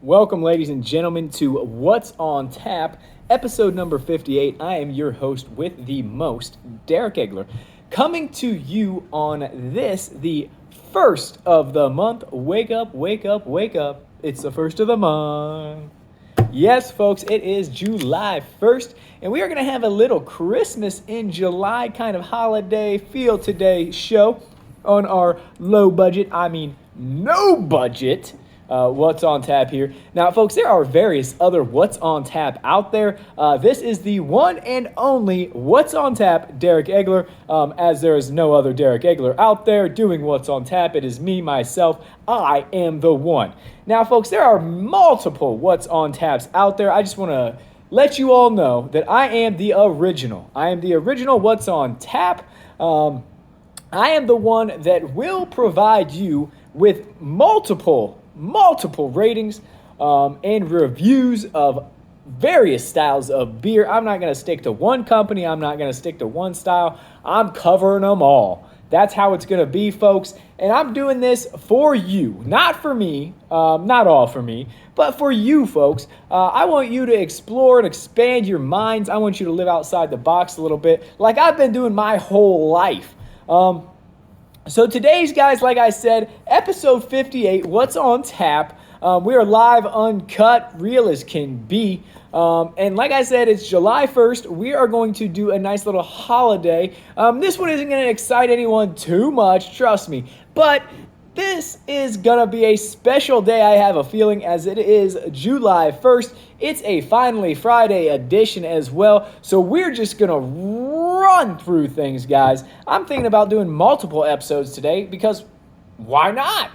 Welcome, ladies and gentlemen, to What's on Tap, episode number 58. I am your host with the most, Derek Agler, coming to you on this, the first of the month. Wake up, wake up, wake up. It's the first of the month. Yes, folks, it is July 1st, and we are going to have a little Christmas in July kind of holiday feel today show on our low budget, no budget, What's on Tap here. Now, folks, there are various other What's on Tap out there. This is the one and only What's on Tap, Derek Agler, as there is no other Derek Agler out there doing What's on Tap. It is me, myself. I am the one. Now, folks, there are multiple What's on Taps out there. I just want to let you all know that I am the original. I am the original What's on Tap. I am the one that will provide you with multiple ratings and reviews of various styles of beer. I'm not going to stick to one company. I'm not going to stick to one style. I'm covering them all. That's how it's going to be, folks. And I'm doing this for you, not for me, not all for me, but for you, folks. I want you to explore and expand your minds. I want you to live outside the box a little bit, like I've been doing my whole life. So today's, guys, like I said, episode 58, What's on Tap. We are live, uncut, real as can be. And like I said, it's July 1st. We are going to do a nice little holiday. This one isn't going to excite anyone too much, trust me. But this is going to be a special day, I have a feeling, as it is July 1st. It's a Finally Friday edition as well. So we're just going to run through things, guys. I'm thinking about doing multiple episodes today because why not?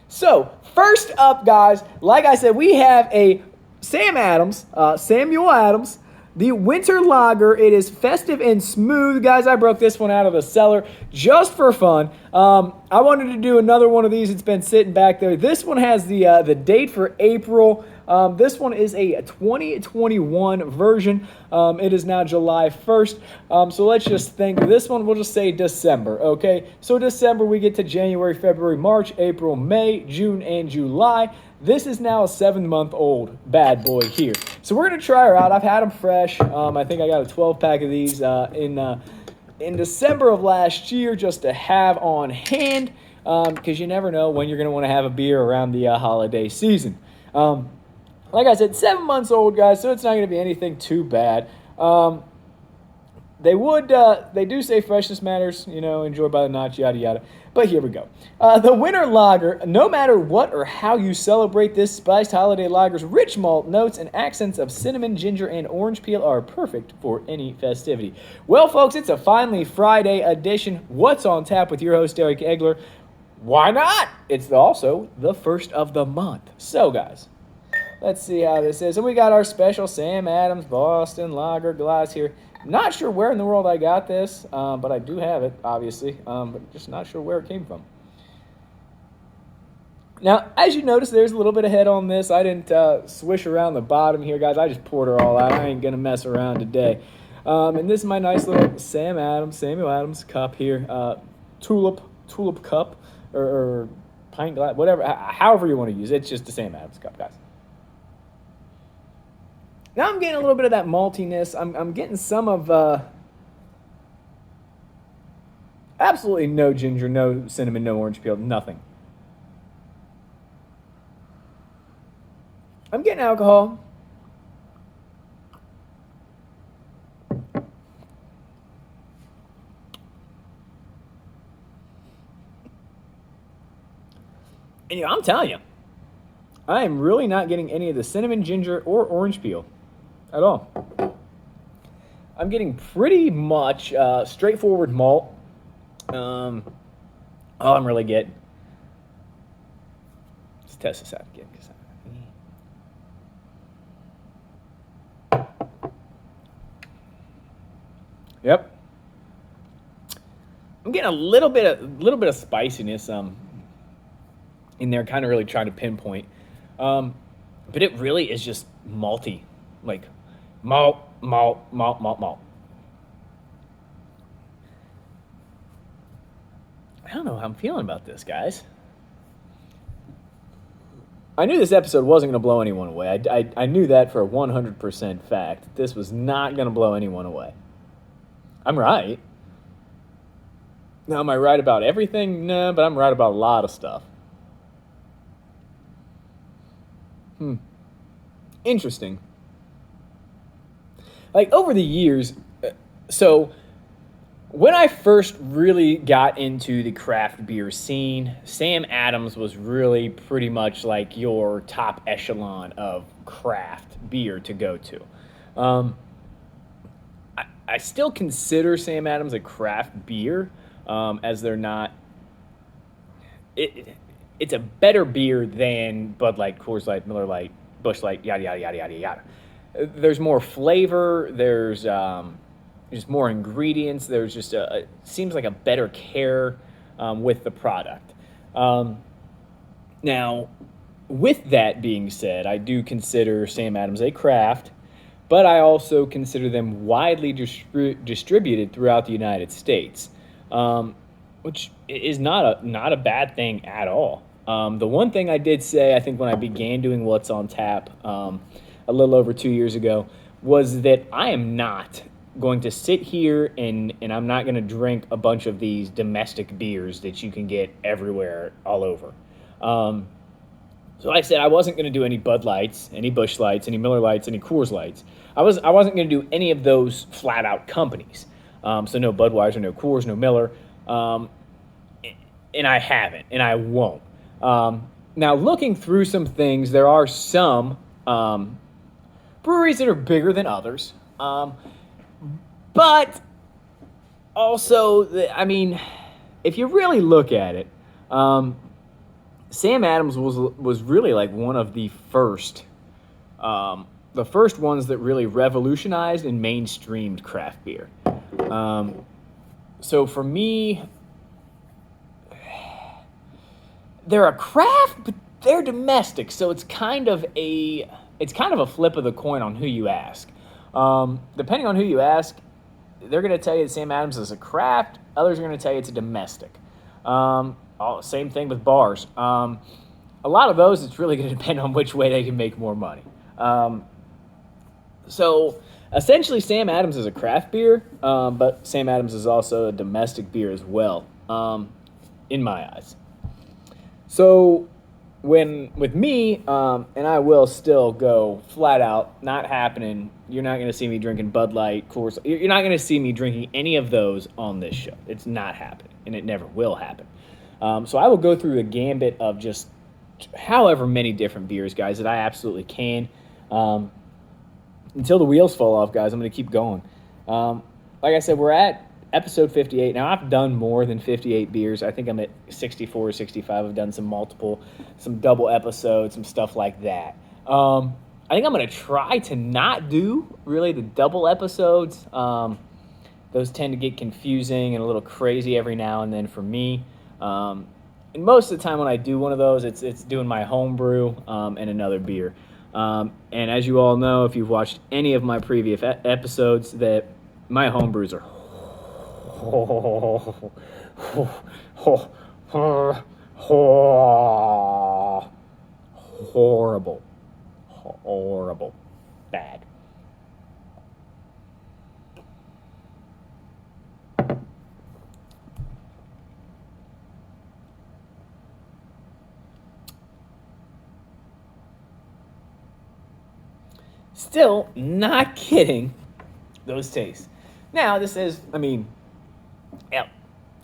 So first up, guys, like I said, we have a Samuel Adams, the Winter Lager. It is festive and smooth, guys. I broke this one out of the cellar just for fun. I wanted to do another one of these. It's been sitting back there. This one has the date for April. This one is a 2021 version. It is now July 1st. So let's just think. This one, we'll just say December, okay? So December, we get to January, February, March, April, May, June, and July. This is now a 7-month-old bad boy here. So we're going to try her out. I've had them fresh. I think I got a 12-pack of these in December of last year just to have on hand because you never know when you're going to want to have a beer around the holiday season. Like I said, 7 months old, guys, so it's not going to be anything too bad. They do say freshness matters, enjoyed by the notch, yada, yada. But here we go. The Winter Lager, no matter what or how you celebrate this spiced holiday lager's rich malt notes and accents of cinnamon, ginger, and orange peel are perfect for any festivity. Well, folks, it's a Finally Friday edition. What's on Tap with your host, Derek Agler? Why not? It's also the first of the month. So, guys, let's see how this is. And we got our special Sam Adams Boston Lager glass here. Not sure where in the world I got this, but I do have it, obviously. But just not sure where it came from. Now, as you notice, there's a little bit of head on this. I didn't swish around the bottom here, guys. I just poured her all out. I ain't going to mess around today. And this is my nice little Samuel Adams cup here. Tulip cup or pint glass, whatever, however you want to use it. It's just a Sam Adams cup, guys. Now I'm getting a little bit of that maltiness. I'm getting some of absolutely no ginger, no cinnamon, no orange peel, nothing. I'm getting alcohol. And I'm telling you, I am really not getting any of the cinnamon, ginger, or orange peel at all. I'm getting pretty much straightforward malt. All I'm really getting. Let's test this out again. Yep. I'm getting a little bit of spiciness in there, kind of really trying to pinpoint. But it really is just malty, like malt. I don't know how I'm feeling about this, guys. I knew this episode wasn't going to blow anyone away. I knew that for a 100% fact. This was not going to blow anyone away. I'm right. Now, am I right about everything? No, but I'm right about a lot of stuff. Interesting. Like, over the years, so when I first really got into the craft beer scene, Sam Adams was really pretty much like your top echelon of craft beer to go to. Um, I still consider Sam Adams a craft beer, as they're not. It, it's a better beer than Bud Light, Coors Light, Miller Light, Busch Light, yada yada yada yada yada. There's more flavor. There's just more ingredients. There's just it seems like a better care with the product. Now, with that being said, I do consider Sam Adams a craft, but I also consider them widely distributed throughout the United States, which is not a bad thing at all. The one thing I did say, I think, when I began doing What's on Tap a little over 2 years ago, was that I am not going to sit here and I'm not going to drink a bunch of these domestic beers that you can get everywhere all over. So like I said, I wasn't going to do any Bud Lights, any Busch Lights, any Miller Lights, any Coors Lights. I wasn't going to do any of those flat out companies. So no Budweiser, no Coors, no Miller, and I haven't, and I won't. Now, looking through some things, there are some breweries that are bigger than others, but also, I mean, if you really look at it, Sam Adams was really like one of the first ones that really revolutionized and mainstreamed craft beer. So for me, they're a craft, but they're domestic. So it's kind of a flip of the coin on who you ask. Depending on who you ask, they're going to tell you that Sam Adams is a craft. Others are going to tell you it's a domestic. Same thing with bars. A lot of those, it's really going to depend on which way they can make more money. So essentially, Sam Adams is a craft beer, but Sam Adams is also a domestic beer as well, in my eyes. So with me, and I will still go flat out, not happening. You're not going to see me drinking Bud Light, Coors. You're not going to see me drinking any of those on this show. It's not happening, and it never will happen. So I will go through a gambit of just however many different beers, guys, that I absolutely can. Until the wheels fall off, guys, I'm going to keep going. Like I said, we're at episode 58. Now, I've done more than 58 beers. I think I'm at 64 or 65. I've done some double episodes, some stuff like that. I think I'm going to try to not do really the double episodes. Those tend to get confusing and a little crazy every now and then for me. And most of the time when I do one of those, it's doing my home brew and another beer. And as you all know, if you've watched any of my previous episodes, that my home brews are horrible, bad. Still not getting those tastes. Now, this is,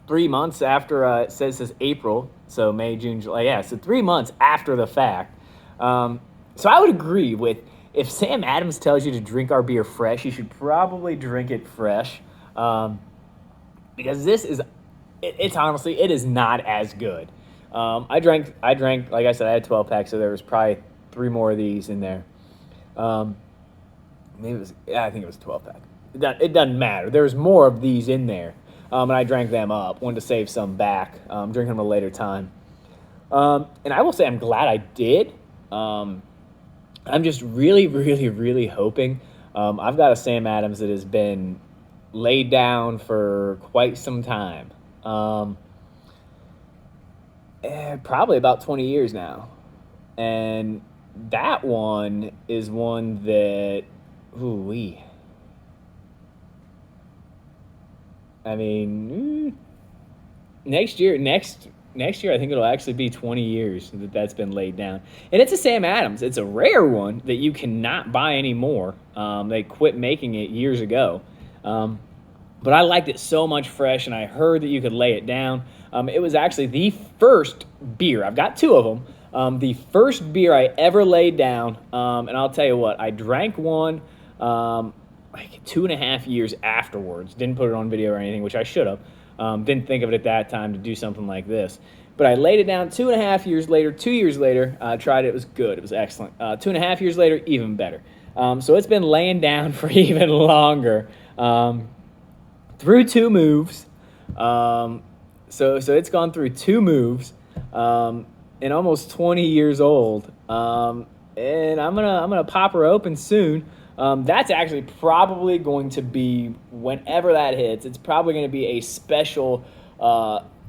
3 months after, it says April, so May, June, July, yeah, so 3 months after the fact. So I would agree with, if Sam Adams tells you to drink our beer fresh, you should probably drink it fresh, because it's honestly, it is not as good. I drank, like I said, I had 12 packs, so there was probably 3 more of these in there. I think it was a 12 pack. It doesn't matter. There's more of these in there, and I drank them up. Wanted to save some back. Drinking them at a later time. And I will say I'm glad I did. I'm just really, really, really hoping. I've got a Sam Adams that has been laid down for quite some time. Probably about 20 years now. And that one is one that, ooh-wee. I mean, next year, I think it'll actually be 20 years that that's been laid down. And it's a Sam Adams. It's a rare one that you cannot buy anymore. They quit making it years ago. But I liked it so much fresh, and I heard that you could lay it down. It was actually the first beer. I've got two of them. The first beer I ever laid down, and I'll tell you what, I drank one like 2.5 years afterwards. Didn't put it on video or anything, which I should have. Didn't think of it at that time to do something like this. But I laid it down 2.5 years later. 2 years later, tried it. It was good. It was excellent. 2.5 years later, even better. So it's been laying down for even longer. Through two moves. So it's gone through two moves. And almost 20 years old. And I'm gonna pop her open soon. That's actually probably going to be, whenever that hits, it's probably going to be a special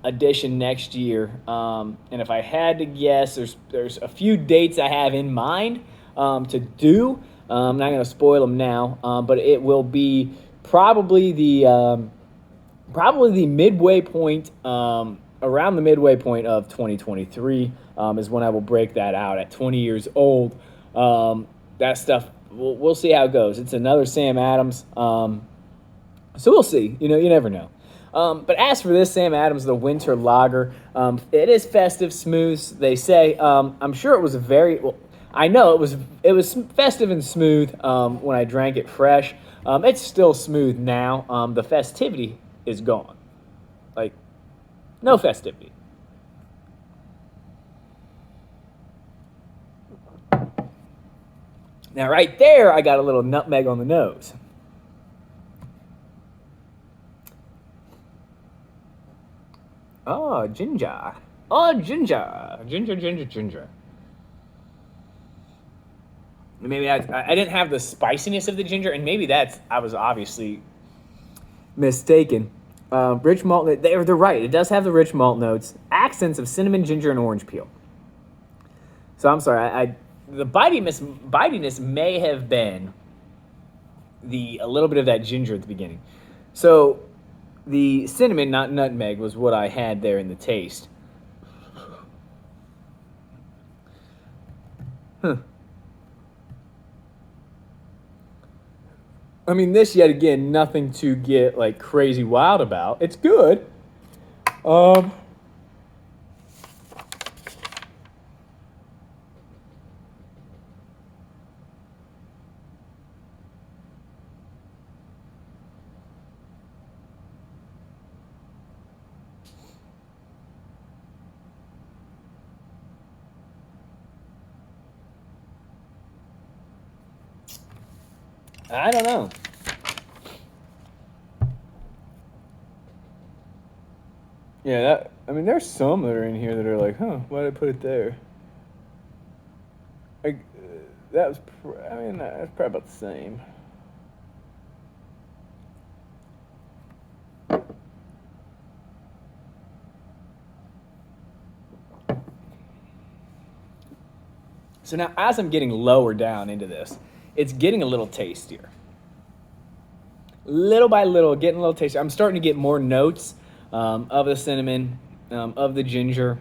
edition next year. And if I had to guess, there's a few dates I have in mind to do. I'm not going to spoil them now, but it will be probably the midway point, around the midway point of 2023 is when I will break that out at 20 years old. That stuff. We'll see how it goes. It's another Sam Adams. So we'll see. You never know. But as for this Sam Adams, the Winter Lager, it is festive, smooth. They say. I'm sure it was I know it was festive and smooth when I drank it fresh. It's still smooth now. The festivity is gone. Like, no festivity. Now, right there, I got a little nutmeg on the nose. Oh, ginger. Oh, ginger. Ginger. Maybe I didn't have the spiciness of the ginger, and maybe I was obviously mistaken. Rich malt, they're right. It does have the rich malt notes. Accents of cinnamon, ginger, and orange peel. So I'm sorry, the bitiness may have been a little bit of that ginger at the beginning. So the cinnamon, not nutmeg, was what I had there in the taste. I mean, this, yet again, nothing to get like crazy wild about. It's good. I don't know. Yeah, there's some that are in here that are like, why did I put it there? That's probably about the same. So now, as I'm getting lower down into this, it's getting a little tastier. Little by little, getting a little tastier. I'm starting to get more notes of the cinnamon, of the ginger.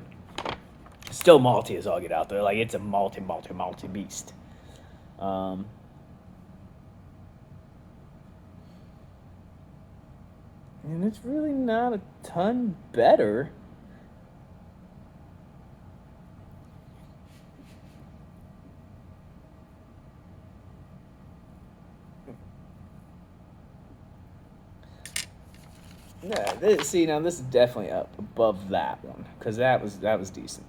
Still malty as all get out there. Like, it's a malty beast. And it's really not a ton better. Yeah, this is definitely up above that one, because that was decent.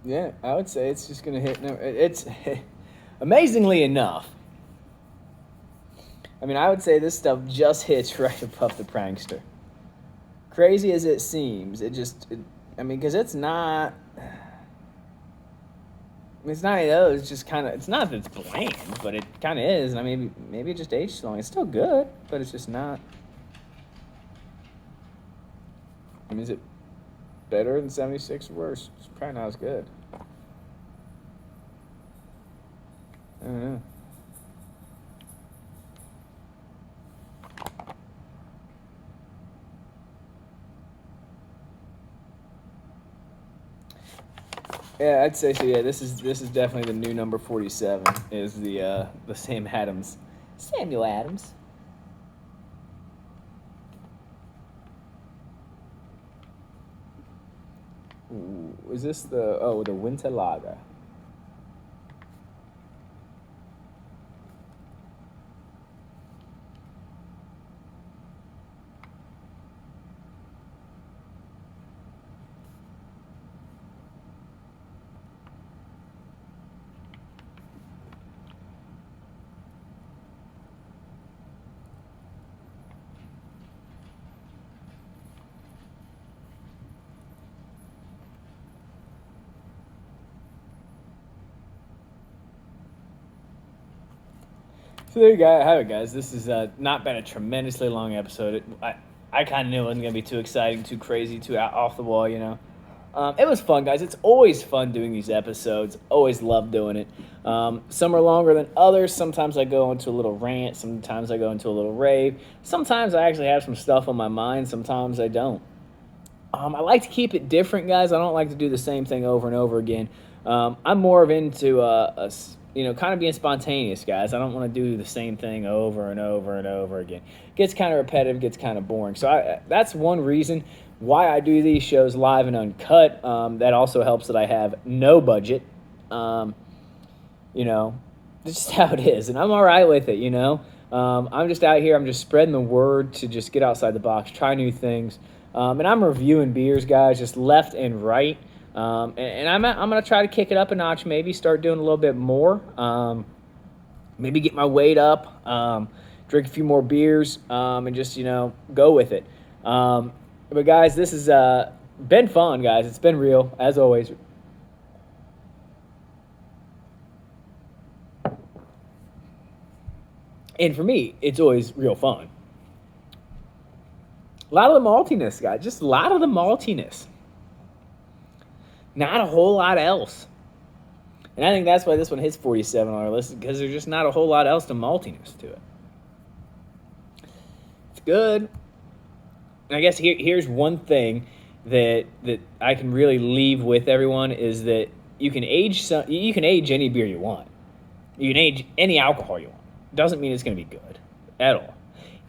Yeah, I would say it's just gonna hit. No, it's amazingly enough. I would say this stuff just hits right above the Prankster. Crazy as it seems, I mean, because it's not any of those. It's just kind of. It's not that it's bland, but it kind of is. And I mean, maybe it just aged too long. It's still good, but it's just not. I mean, is it better than 76 or worse? It's probably not as good. I don't know. Yeah, I'd say so. Yeah, this is definitely the new number 47. Is the Sam Adams, Samuel Adams. Ooh, is this the Winter Lager? So there you go. Have it, guys. This has not been a tremendously long episode. I kind of knew it wasn't going to be too exciting, too crazy, too off the wall, you know. It was fun, guys. It's always fun doing these episodes. Always love doing it. Some are longer than others. Sometimes I go into a little rant. Sometimes I go into a little rave. Sometimes I actually have some stuff on my mind. Sometimes I don't. I like to keep it different, guys. I don't like to do the same thing over and over again. I'm more of into kind of being spontaneous, guys. I don't want to do the same thing over and over and over again. Gets kind of repetitive, gets kind of boring. So that's one reason why I do these shows live and uncut. That also helps that I have no budget. You know, it's just how it is, and I'm all right with it. I'm just out here. I'm just spreading the word to just get outside the box, try new things. And I'm reviewing beers, guys, just left and right. And I'm going to try to kick it up a notch, maybe start doing a little bit more. Maybe get my weight up, drink a few more beers, and just, go with it. But, guys, this has been fun, guys. It's been real, as always. And for me, it's always real fun. A lot of the maltiness, guys. Just a lot of the maltiness. Not a whole lot else. And I think that's why this one hits 47 on our list, because there's just not a whole lot else to maltiness to it. It's good. And I guess here's one thing that I can really leave with everyone is that you can age any beer you want. You can age any alcohol you want. Doesn't mean it's going to be good at all.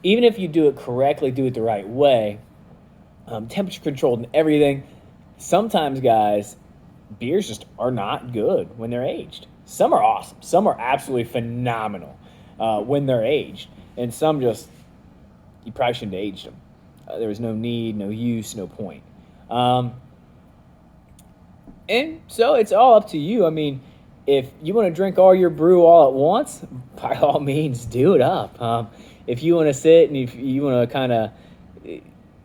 Even if you do it correctly, do it the right way, temperature controlled and everything, sometimes, guys, beers just are not good when they're aged. Some are awesome. Some are absolutely phenomenal when they're aged. And some just, you probably shouldn't have aged them. There was no need, no use, no point. And so it's all up to you. I mean, if you want to drink all your brew all at once, by all means, do it up. If you want to sit and if you want to kind of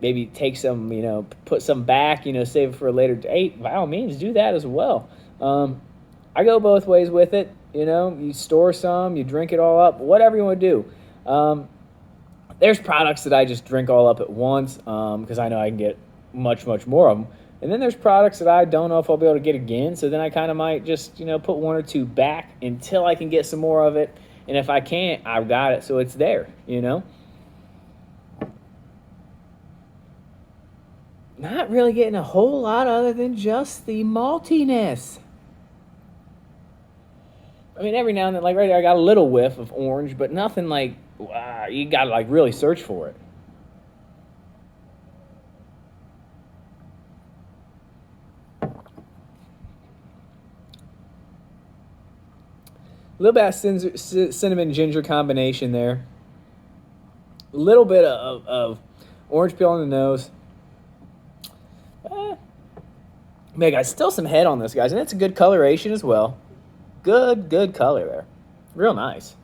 maybe take some, put some back, save it for a later date, by all means, do that as well. I go both ways with it. You store some, you drink it all up, whatever you want to do. There's products that I just drink all up at once because I know I can get much, much more of them. And then there's products that I don't know if I'll be able to get again, so then I kind of might just, put one or two back until I can get some more of it. And if I can't, I've got it, so it's there, Not really getting a whole lot other than just the maltiness. I mean, every now and then, like right there, I got a little whiff of orange, but nothing like, wow, you got to like really search for it. A little bit of cinnamon ginger combination there. A little bit of orange peel on the nose. Man, guys, still some head on this, guys, and it's a good coloration as well. Good color there. Real nice.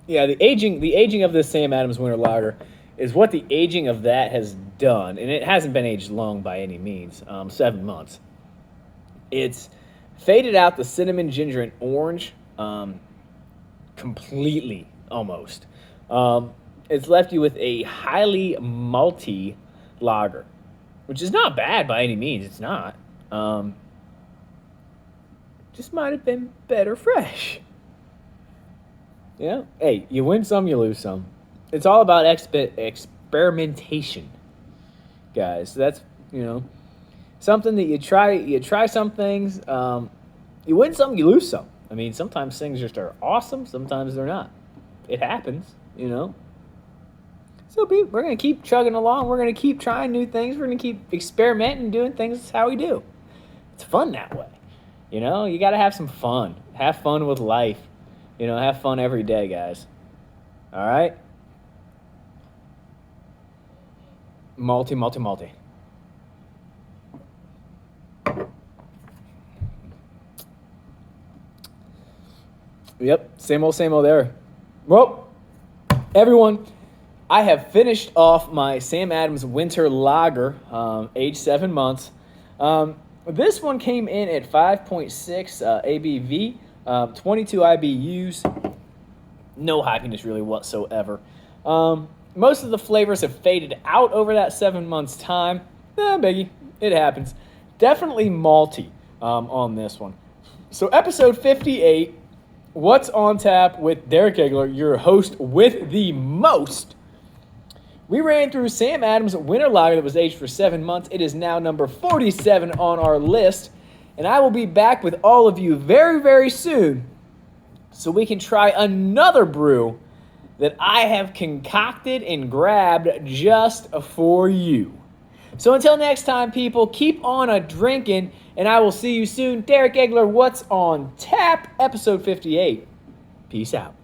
Yeah, the aging of this Sam Adams Winter Lager is what the aging of that has done, and it hasn't been aged long by any means. 7 months. It's faded out the cinnamon, ginger, and orange completely, almost. It's left you with a highly malty lager, which is not bad by any means. It's not. Just might have been better fresh. Yeah. Hey, you win some, you lose some. It's all about experimentation, guys. So that's something that you try. You try some things. You win some, you lose some. I mean, sometimes things just are awesome. Sometimes they're not. It happens. So we're gonna keep chugging along. We're gonna keep trying new things. We're gonna keep experimenting, doing things. That's how we do. It's fun that way. You got to have some fun. Have fun with life. Have fun every day, guys. All right? Multi. Yep, same old there. Well, everyone, I have finished off my Sam Adams Winter Lager, aged 7 months. This one came in at 5.6 ABV, 22 IBUs. No happiness really whatsoever. Most of the flavors have faded out over that 7 months time. Biggie, it happens. Definitely malty on this one. So episode 58, What's on Tap with Derek Agler, your host with the most. We ran through Sam Adams Winter Lager that was aged for 7 months. It is now number 47 on our list. And I will be back with all of you very, very soon so we can try another brew that I have concocted and grabbed just for you. So until next time, people, keep on drinking, and I will see you soon. Derek Agler, What's on Tap, episode 58. Peace out.